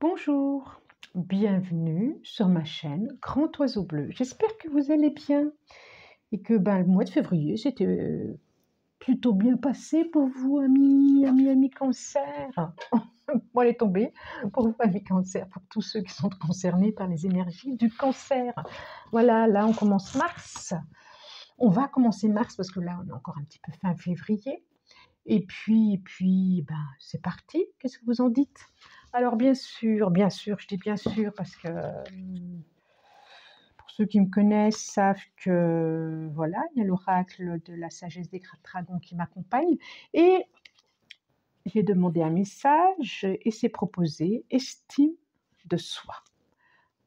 Bonjour, bienvenue sur ma chaîne Grand Oiseau Bleu. J'espère que vous allez bien et que le mois de février c'était plutôt bien passé pour vous, amis cancer. Bon, elle est tombée pour vous, amis cancer, pour tous ceux qui sont concernés par les énergies du cancer. Voilà, là on commence mars. On va commencer mars parce que là on est encore un petit peu fin février. Et puis, c'est parti. Qu'est-ce que vous en dites? Alors bien sûr, je dis bien sûr parce que pour ceux qui me connaissent savent que voilà, il y a l'oracle de la sagesse des dragons qui m'accompagne et j'ai demandé un message et c'est proposé estime de soi.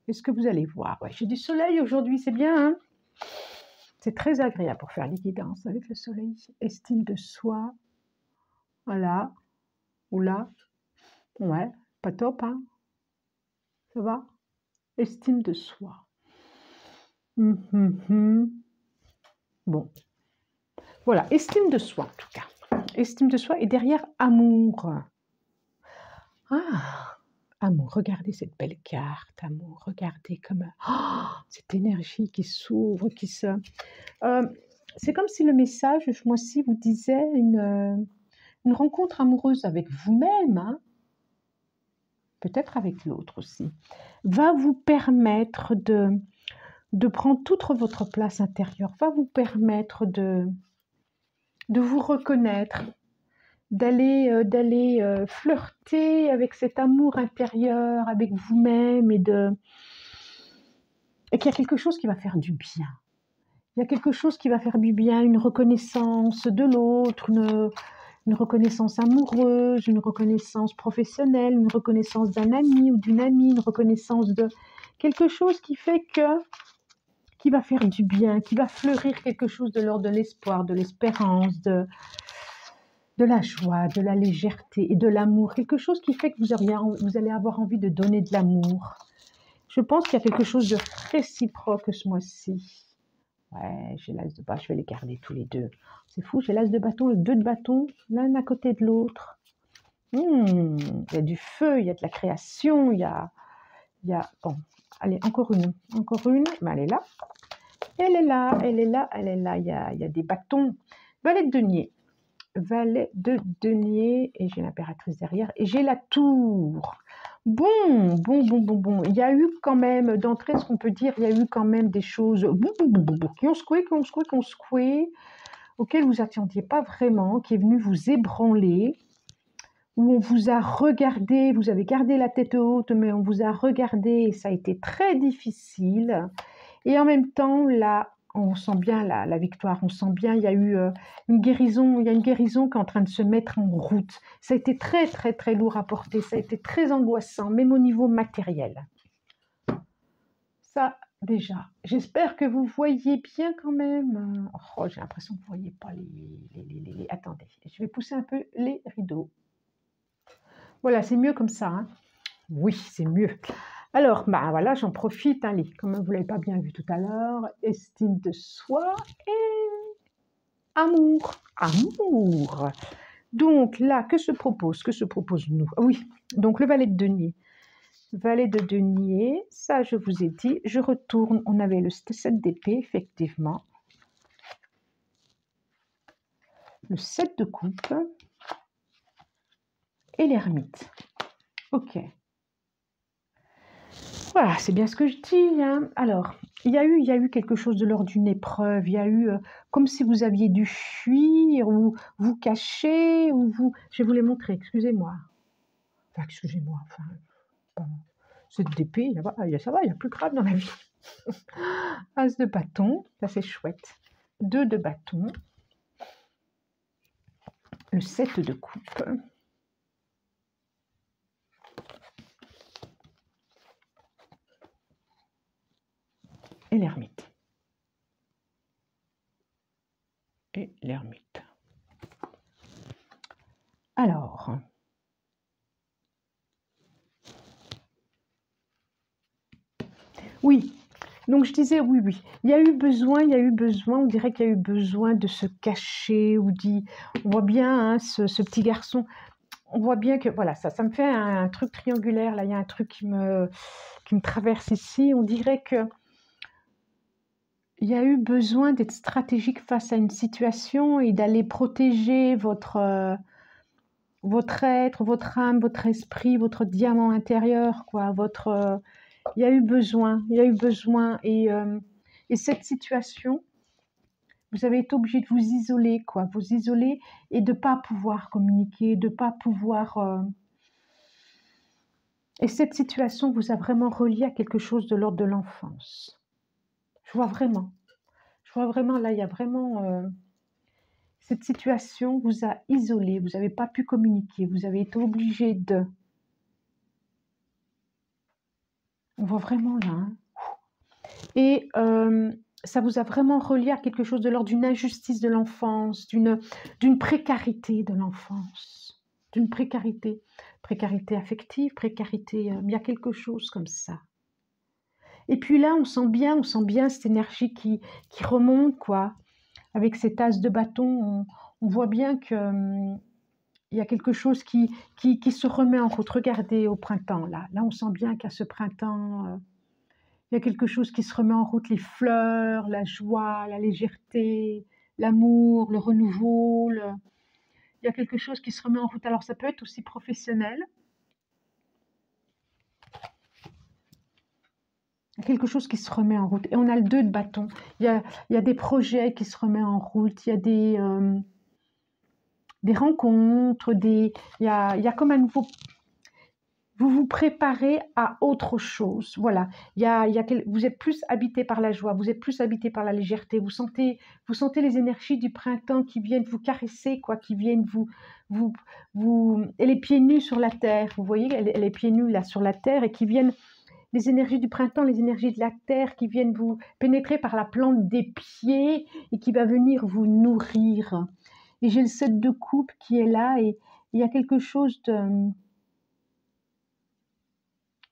Est-ce que vous allez voir? Ouais, j'ai du soleil aujourd'hui, c'est bien, hein? C'est très agréable pour faire les guidances avec le soleil. Estime de soi, voilà, ou là, ouais, pas top, hein? Ça va? Estime de soi. Bon, voilà, estime de soi en tout cas. Estime de soi et derrière amour. Ah, amour, regardez cette belle carte, amour, regardez comme cette énergie qui s'ouvre, qui se... c'est comme si le message, ce mois-ci, vous disait une rencontre amoureuse avec vous-même, hein, peut-être avec l'autre aussi, va vous permettre de prendre toute votre place intérieure, va vous permettre de vous reconnaître, d'aller flirter avec cet amour intérieur, avec vous-même et qu'il y a quelque chose qui va faire du bien. Il y a quelque chose qui va faire du bien, une reconnaissance de l'autre, une reconnaissance amoureuse, une reconnaissance professionnelle, une reconnaissance d'un ami ou d'une amie, une reconnaissance de quelque chose qui fait qui va faire du bien, qui va fleurir quelque chose de l'ordre de l'espoir, de l'espérance, de la joie, de la légèreté et de l'amour. Quelque chose qui fait que vous allez avoir envie de donner de l'amour. Je pense qu'il y a quelque chose de réciproque ce mois-ci. Ouais, j'ai l'as de bâton, je vais les garder tous les deux. C'est fou, j'ai l'as de bâton, le 2 de bâton, l'un à côté de l'autre. Il y a du feu, il y a de la création, il y a... Bon, allez, encore une, mais elle est là. Elle est là, elle est là, elle est là. Il y a des bâtons. Valet de denier. Valet de denier. Et j'ai l'impératrice derrière. Et j'ai la tour. Bon. Il y a eu quand même, d'entrée, ce qu'on peut dire, il y a eu quand même des choses qui ont secoué, auxquelles vous attendiez pas vraiment, qui est venu vous ébranler, où on vous a regardé, vous avez gardé la tête haute, mais on vous a regardé et ça a été très difficile. Et en même temps, là, on sent bien la victoire, on sent bien, il y a eu une guérison, qui est en train de se mettre en route. Ça a été très, très, très lourd à porter, ça a été très angoissant, même au niveau matériel. Ça, déjà, j'espère que vous voyez bien quand même. Oh, j'ai l'impression que vous ne voyez pas les... Attendez, je vais pousser un peu les rideaux. Voilà, c'est mieux comme ça, hein. Oui, c'est mieux. Alors, voilà, j'en profite, allez, comme vous ne l'avez pas bien vu tout à l'heure, estime de soi et amour. Amour. Donc là, que se propose-nous? Oui, donc le valet de denier. Valet de denier, ça je vous ai dit, je retourne, on avait le 7 d'épée, effectivement. Le 7 de coupe et l'ermite. Ok. Voilà, c'est bien ce que je dis, hein. Alors, il y a eu quelque chose de l'ordre d'une épreuve, il y a eu comme si vous aviez dû fuir, ou vous cacher, ou vous... Je vais vous les montrer, excusez-moi. Enfin, excusez-moi, enfin... Cette d'épée, ça va, il y a plus grave dans la vie. As de bâton, ça c'est chouette. 2 de bâton. Le 7 de coupe. Et l'ermite. Et l'ermite. Alors... Oui, donc je disais oui. Il y a eu besoin, on dirait qu'il y a eu besoin de se cacher, on voit bien hein, ce petit garçon, on voit bien que, voilà, ça me fait un truc triangulaire, là, il y a un truc qui me traverse ici. On dirait que il y a eu besoin d'être stratégique face à une situation et d'aller protéger votre être, votre âme, votre esprit, votre diamant intérieur, quoi. Il y a eu besoin, et cette situation, vous avez été obligé de vous isoler, quoi, vous isoler et de pas pouvoir communiquer, de pas pouvoir. Et cette situation vous a vraiment relié à quelque chose de l'ordre de l'enfance. Je vois vraiment, là, il y a vraiment. Cette situation vous a isolé, vous n'avez pas pu communiquer, vous avez été obligé de. On voit vraiment là. Hein. Et ça vous a vraiment relié à quelque chose de l'ordre d'une injustice de l'enfance, d'une précarité de l'enfance, d'une précarité affective, précarité, il y a quelque chose comme ça. Et puis là, on sent bien cette énergie qui remonte, quoi. Avec cet as de bâton, on voit bien que il y a quelque chose qui se remet en route. Regardez au printemps, là, on sent bien qu'à ce printemps, il y a quelque chose qui se remet en route, les fleurs, la joie, la légèreté, l'amour, le renouveau. Il y a quelque chose qui se remet en route. Alors ça peut être aussi professionnel. Il y a quelque chose qui se remet en route. Et on a le 2 de bâton. Il y a des projets qui se remettent en route. Il y a des rencontres, il y a comme un nouveau. Vous vous préparez à autre chose. Voilà. Vous êtes plus habité par la joie, vous êtes plus habité par la légèreté. Vous sentez les énergies du printemps qui viennent vous caresser, quoi, qui viennent elle est pieds nus sur la terre. Vous voyez, elle est pieds nus là sur la terre et qui viennent les énergies du printemps, les énergies de la terre qui viennent vous pénétrer par la plante des pieds et qui va venir vous nourrir. Et j'ai le 7 de coupe qui est là et il y a quelque chose de.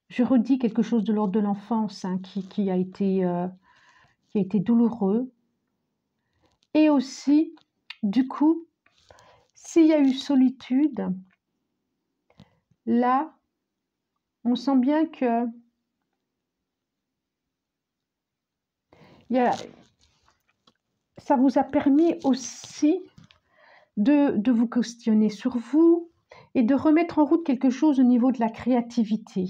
Je redis quelque chose de l'ordre de l'enfance, hein, qui a été douloureux. Et aussi, du coup, s'il y a eu solitude, là, on sent bien que ça vous a permis aussi de vous questionner sur vous et de remettre en route quelque chose au niveau de la créativité.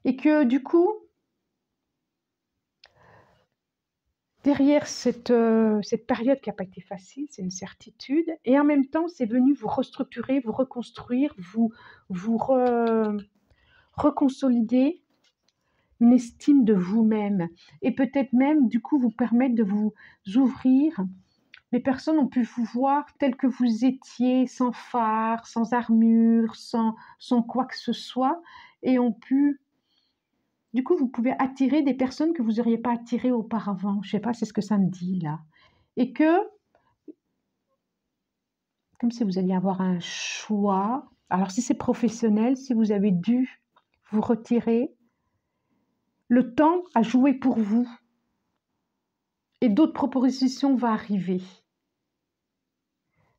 Et que du coup, derrière cette période qui n'a pas été facile, c'est une certitude, et en même temps, c'est venu vous restructurer, vous reconstruire, vous reconsolider une estime de vous-même, et peut-être même, du coup, vous permettre de vous ouvrir. Les personnes ont pu vous voir tel que vous étiez, sans phare, sans armure, sans quoi que ce soit, et ont pu. Du coup, vous pouvez attirer des personnes que vous n'auriez pas attirées auparavant. Je ne sais pas, c'est ce que ça me dit là. Et que, comme si vous alliez avoir un choix. Alors, si c'est professionnel, si vous avez dû vous retirer, le temps a joué pour vous. Et d'autres propositions vont arriver.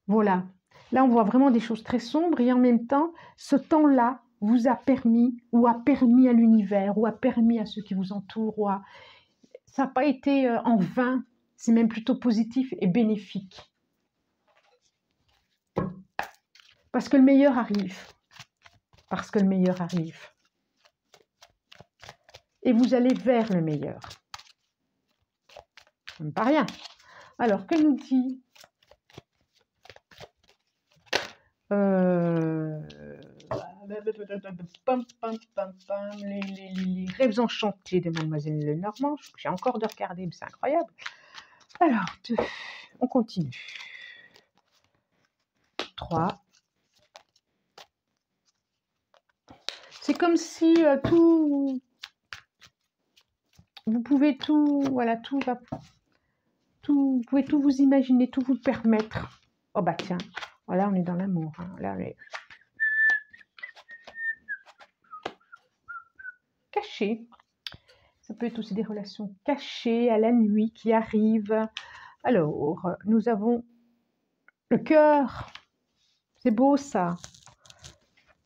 Voilà. Là, on voit vraiment des choses très sombres et en même temps, ce temps-là vous a permis, ou a permis à l'univers, ou a permis à ceux qui vous entourent, ça n'a pas été en vain, c'est même plutôt positif et bénéfique. Parce que le meilleur arrive. Parce que le meilleur arrive. Et vous allez vers le meilleur. Même pas rien. Alors, que nous dit les rêves enchantés de Mademoiselle Lenormand. J'ai encore de regarder, mais c'est incroyable. Alors, 2, on continue. 3. C'est comme si tout... Vous pouvez tout... Voilà, tout va... Vous pouvez tout vous imaginer, tout vous permettre. Oh bah tiens, voilà, on est dans l'amour. Hein. Là, on est... Caché. Ça peut être aussi des relations cachées à la nuit qui arrivent. Alors, nous avons le cœur. C'est beau ça.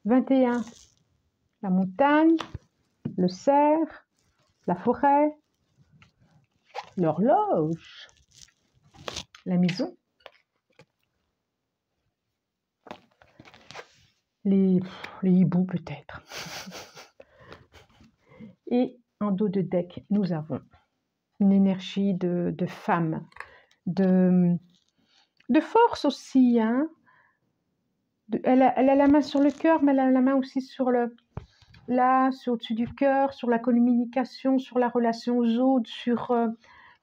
21. La montagne, le cerf, la forêt, l'horloge, la maison, les hiboux peut-être. Et en dos de deck, nous avons une énergie de femme, de force aussi. Hein. Elle a la main sur le cœur, mais elle a la main aussi sur au-dessus du cœur, sur la communication, sur la relation aux autres, sur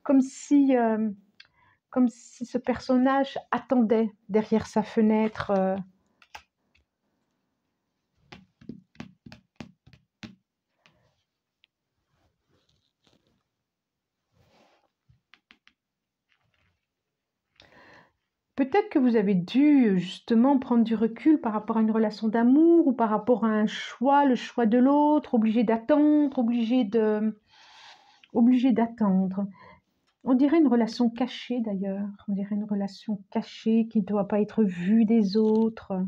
comme si ce personnage attendait derrière sa fenêtre. Peut-être que vous avez dû justement prendre du recul par rapport à une relation d'amour ou par rapport à un choix, le choix de l'autre, obligé d'attendre, obligé d'attendre. On dirait une relation cachée d'ailleurs, on dirait une relation cachée qui ne doit pas être vue des autres,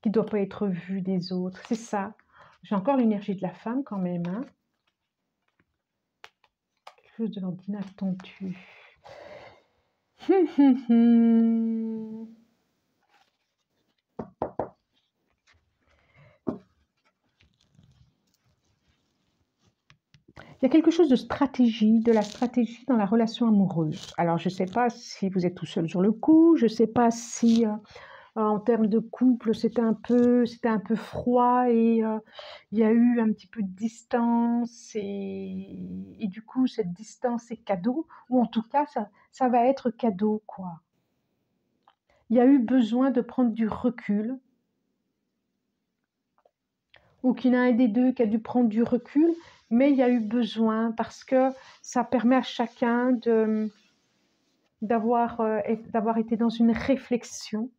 qui ne doit pas être vue des autres, c'est ça. J'ai encore l'énergie de la femme quand même, hein. Quelque chose de l'ordre d'inattendu. Il y a quelque chose de stratégie, de la stratégie dans la relation amoureuse. Alors, je ne sais pas si vous êtes tout seul sur le coup, je ne sais pas si en termes de couple, c'était un peu froid et il y a eu un petit peu de distance et du coup, cette distance est cadeau, ou en tout cas, ça va être cadeau, quoi. Il y a eu besoin de prendre du recul, ou qu'il y en a un des deux qui a dû prendre du recul, mais il y a eu besoin parce que ça permet à chacun d'avoir été dans une réflexion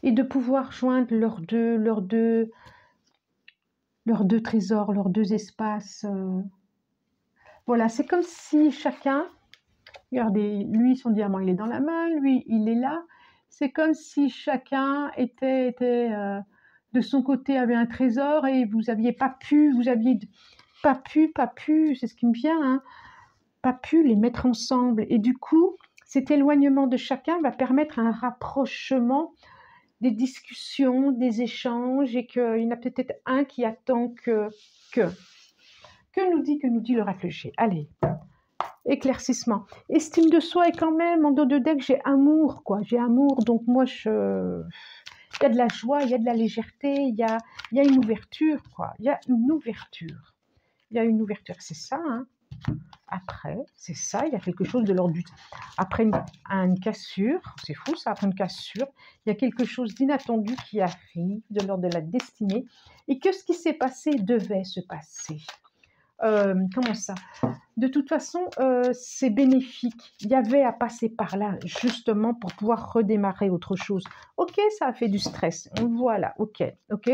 et de pouvoir joindre leurs deux trésors, leurs deux espaces. Voilà, c'est comme si chacun, regardez, lui, son diamant, il est dans la main, lui, il est là. C'est comme si chacun était de son côté, avait un trésor et vous aviez pas pu, c'est ce qui me vient, hein, pas pu les mettre ensemble. Et du coup, cet éloignement de chacun va permettre un rapprochement, des discussions, des échanges, et qu'il y en a peut-être un qui attend que nous dit le réfléchir. Allez, éclaircissement. Estime de soi, et quand même, en dos de deck, j'ai amour, quoi. J'ai amour, donc moi, il y a de la joie, il y a de la légèreté, il y a une ouverture, quoi. Il y a une ouverture. Il y a une ouverture, c'est ça, hein. Après, c'est ça, il y a quelque chose de l'ordre du... Après une cassure, c'est fou ça, après une cassure, il y a quelque chose d'inattendu qui arrive, de l'ordre de la destinée, et que ce qui s'est passé devait se passer. Comment ça? De toute façon, c'est bénéfique. Il y avait à passer par là, justement, pour pouvoir redémarrer autre chose. Ok, ça a fait du stress, voilà, ok,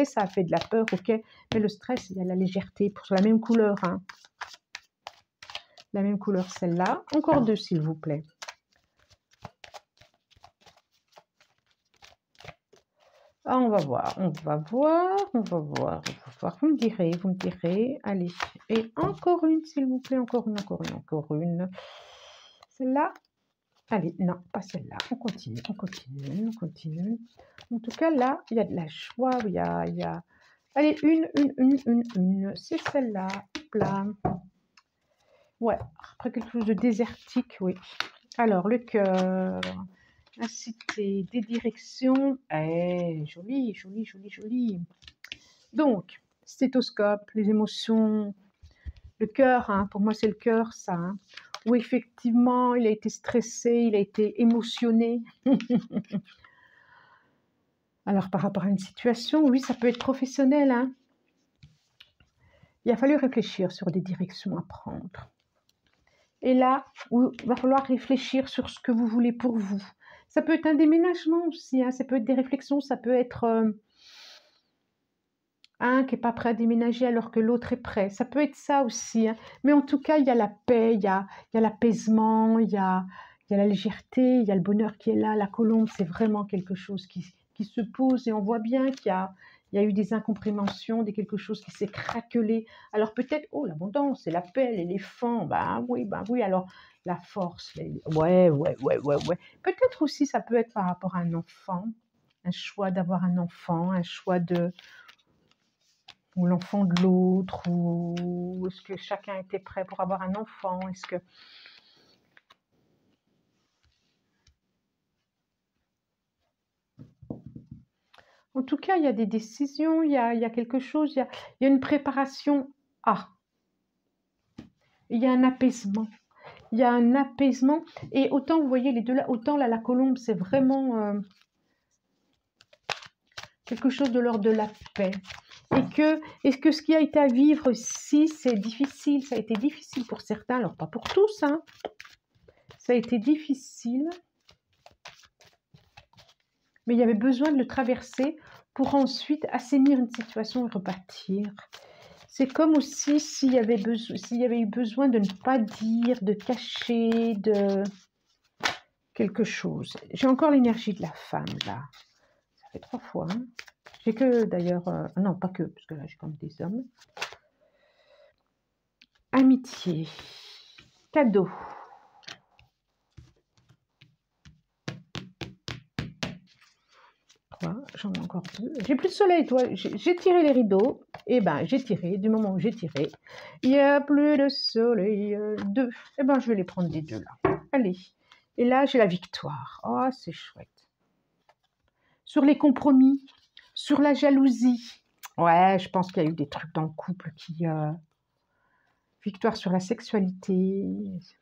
ça a fait de la peur, ok, mais le stress, il y a la légèreté, pour la même couleur, hein. La même couleur, celle-là. Encore deux, s'il vous plaît. Ah, on va voir. Vous me direz. Allez. Et encore une, s'il vous plaît. Encore une. Celle-là. Allez, non, pas celle-là. On continue. En tout cas, là, il y a de la joie. Il y a... Allez, une. C'est celle-là. Là. Ouais, après quelque chose de désertique, oui. Alors, le cœur, la cité, des directions. Joli. Donc, stéthoscope, les émotions, le cœur, hein, pour moi c'est le cœur, ça. Hein, où effectivement, il a été stressé, il a été émotionné. Alors, par rapport à une situation, oui, ça peut être professionnel. Hein. Il a fallu réfléchir sur des directions à prendre. Et là, il va falloir réfléchir sur ce que vous voulez pour vous. Ça peut être un déménagement aussi, hein, ça peut être des réflexions, ça peut être un qui n'est pas prêt à déménager alors que l'autre est prêt. Ça peut être ça aussi. Hein. Mais en tout cas, il y a la paix, il y a l'apaisement, il y a Il y a la légèreté, il y a le bonheur qui est là. La colombe, c'est vraiment quelque chose qui se pose et on voit bien il y a eu des incompréhensions, quelque chose qui s'est craquelé. Alors peut-être, oh, l'abondance, c'est la paix, l'éléphant, ben oui, alors la force, ouais. Peut-être aussi, ça peut être par rapport à un enfant, un choix d'avoir un enfant, un choix ou l'enfant de l'autre, ou est-ce que chacun était prêt pour avoir un enfant, est-ce que... En tout cas, il y a des décisions, il y a quelque chose, il y a une préparation à. Il y a un apaisement. Il y a un apaisement. Et autant, vous voyez, les deux là, autant là, la colombe, c'est vraiment quelque chose de l'ordre de la paix. Et que ce qui a été à vivre ici, c'est difficile. Ça a été difficile pour certains, alors pas pour tous, hein. Ça a été difficile. Mais il y avait besoin de le traverser pour ensuite assainir une situation et repartir. C'est comme aussi s'il y avait eu besoin de ne pas dire, de cacher, de quelque chose. J'ai encore l'énergie de la femme, là. Ça fait 3 fois. Hein. J'ai que, d'ailleurs... non, pas que, parce que là, j'ai comme des hommes. Amitié. Cadeau. J'en ai encore 2. J'ai plus de soleil, toi. J'ai tiré les rideaux. Eh ben, j'ai tiré. Du moment où j'ai tiré, il n'y a plus de soleil. 2. Eh ben, je vais les prendre les 2 là. Allez. Et là, j'ai la victoire. Oh, c'est chouette. Sur les compromis, sur la jalousie. Ouais, je pense qu'il y a eu des trucs dans le couple qui... Victoire sur la sexualité,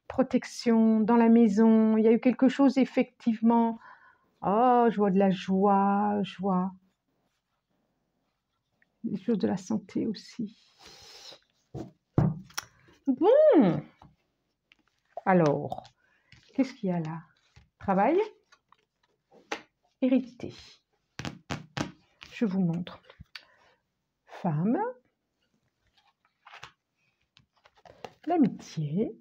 protection dans la maison. Il y a eu quelque chose, effectivement... Oh, je vois de la joie, je vois des choses de la santé aussi. Bon, alors, qu'est-ce qu'il y a là? Travail, hérédité. Je vous montre. Femme, l'amitié,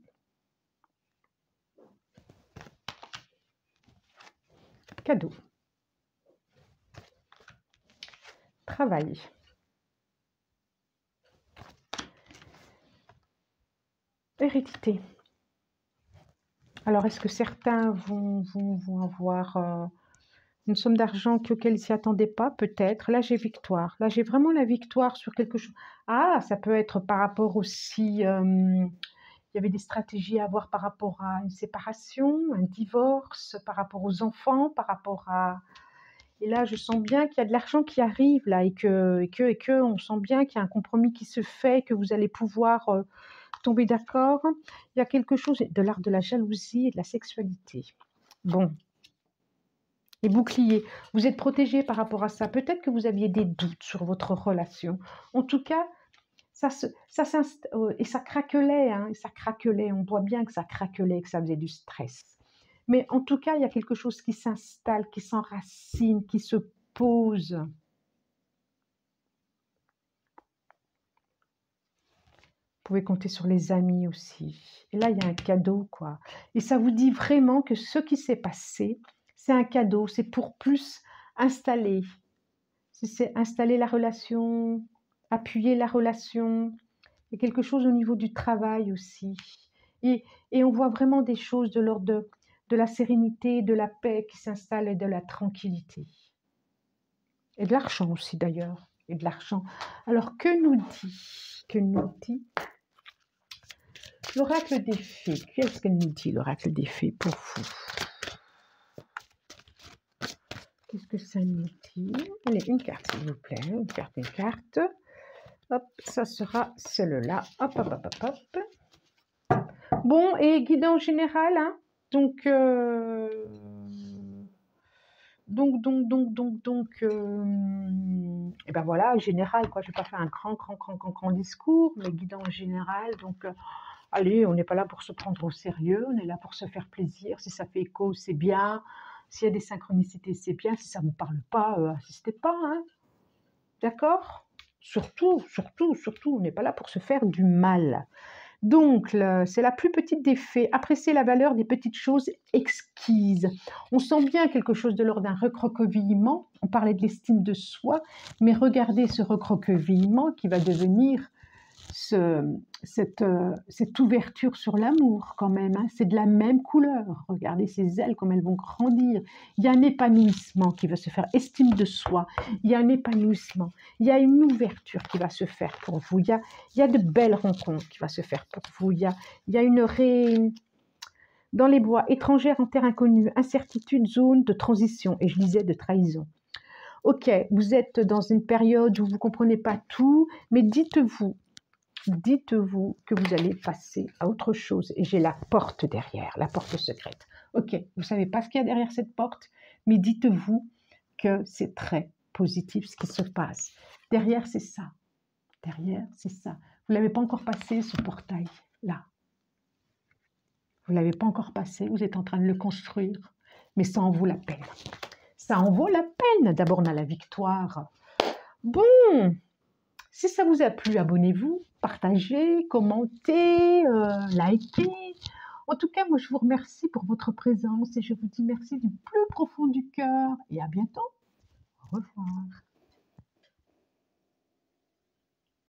cadeau, travail. Hérédité. Alors, est-ce que certains vont avoir une somme d'argent auquel ils ne s'y attendaient pas? Peut-être. Là, j'ai victoire. Là, j'ai vraiment la victoire sur quelque chose. Ah, ça peut être par rapport aussi... il y avait des stratégies à avoir par rapport à une séparation, un divorce, par rapport aux enfants, par rapport à... Et là, je sens bien qu'il y a de l'argent qui arrive, là, et que on sent bien qu'il y a un compromis qui se fait, que vous allez pouvoir... tomber d'accord. Il y a quelque chose de l'art de la jalousie et de la sexualité. Bon. Les boucliers, vous êtes protégé par rapport à ça. Peut-être que vous aviez des doutes sur votre relation. En tout cas, et ça craquelait, hein, et ça craquelait. On voit bien que ça craquelait, que ça faisait du stress. Mais en tout cas, il y a quelque chose qui s'installe, qui s'enracine, qui se pose. Vous pouvez compter sur les amis aussi. Et là, il y a un cadeau, quoi. Et ça vous dit vraiment que ce qui s'est passé, c'est un cadeau. C'est pour plus installer. C'est installer la relation, appuyer la relation. Il y a quelque chose au niveau du travail aussi. Et on voit vraiment des choses de l'ordre de la sérénité, de la paix qui s'installe et de la tranquillité. Et de l'argent aussi, d'ailleurs. Et de l'argent. Alors, que nous dit l'oracle des fées? Qu'est-ce qu'elle nous dit, l'oracle des fées, pour vous? Qu'est-ce que ça nous dit? Allez, une carte, s'il vous plaît. Une carte. Hop, ça sera celle-là. Hop, hop, hop, hop, hop. Bon, et guidant général, hein. Donc, et ben voilà, général, quoi. Je vais pas faire un grand discours, mais guidant général, donc... allez, on n'est pas là pour se prendre au sérieux, on est là pour se faire plaisir. Si ça fait écho, c'est bien. S'il y a des synchronicités, c'est bien. Si ça ne vous parle pas, insistez pas. Hein. D'accord ? Surtout, on n'est pas là pour se faire du mal. Donc, c'est la plus petite des fées. Apprécier la valeur des petites choses exquises. On sent bien quelque chose de l'ordre d'un recroquevillement. On parlait de l'estime de soi, mais regardez ce recroquevillement qui va devenir cette ouverture sur l'amour quand même. Hein. C'est de la même couleur. Regardez ces ailes, comme elles vont grandir. Il y a un épanouissement qui va se faire. Estime de soi. Il y a un épanouissement. Il y a une ouverture qui va se faire pour vous. Il y a de belles rencontres qui vont se faire pour vous. Il y a une dans les bois, étrangère en terre inconnue, incertitude, zone de transition. Et je disais de trahison. Ok, vous êtes dans une période où vous ne comprenez pas tout, mais dites-vous que vous allez passer à autre chose. Et j'ai la porte derrière, la porte secrète. Ok, vous ne savez pas ce qu'il y a derrière cette porte, mais dites-vous que c'est très positif ce qui se passe. Derrière, c'est ça. Derrière, c'est ça. Vous ne l'avez pas encore passé, ce portail-là. Vous ne l'avez pas encore passé, vous êtes en train de le construire, mais ça en vaut la peine. Ça en vaut la peine. D'abord, on a la victoire. Bon, si ça vous a plu, abonnez-vous, partagez, commentez, likez. En tout cas, moi, je vous remercie pour votre présence et je vous dis merci du plus profond du cœur et à bientôt. Au revoir.